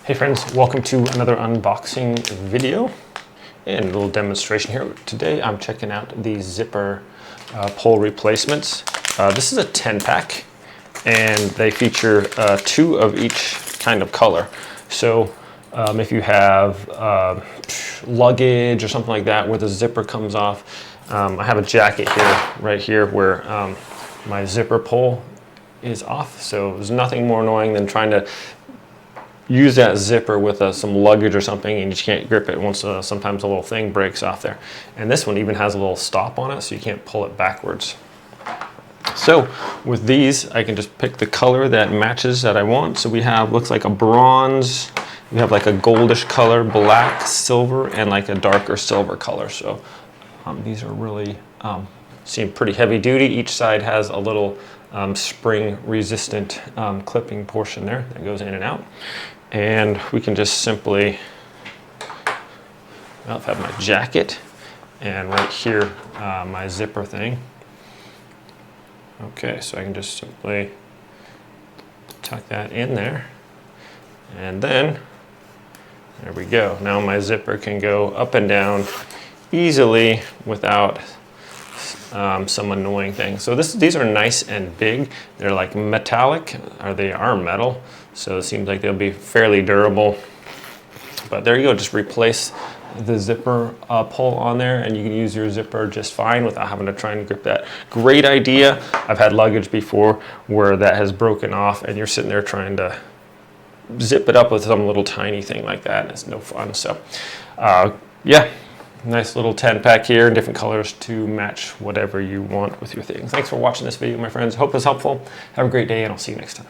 Hey friends, welcome to another unboxing video and a little demonstration here. Today I'm checking out the zipper pull replacements. This is a 10-pack and they feature 2 of each kind of color. So if you have luggage or something like that where the zipper comes off, I have a jacket here, right here, where my zipper pull is off. So there's nothing more annoying than trying to use that zipper with some luggage or something and you can't grip it once sometimes a little thing breaks off there. And this one even has a little stop on it so you can't pull it backwards. So with these I can just pick the color that matches that I want. So we have, looks like a bronze, we have like a goldish color, black, silver, and like a darker silver color. So these are really seem pretty heavy duty. Each side has a little spring resistant clipping portion there that goes in and out. And we can just simply, I have my jacket and right here my zipper thing. Okay, so I can just simply tuck that in there, and then there we go. Now my zipper can go up and down easily without some annoying things. So these are nice and big. They're like metallic, or they are metal, so it seems like they'll be fairly durable. But there you go, just replace the zipper pull on there and you can use your zipper just fine without having to try and grip that. Great idea. I've had luggage before where that has broken off and you're sitting there trying to zip it up with some little tiny thing like that. It's no fun. So yeah, nice little 10-pack here in different colors to match whatever you want with your things. Thanks for watching this video, my friends. Hope it's helpful. Have a great day and I'll see you next time.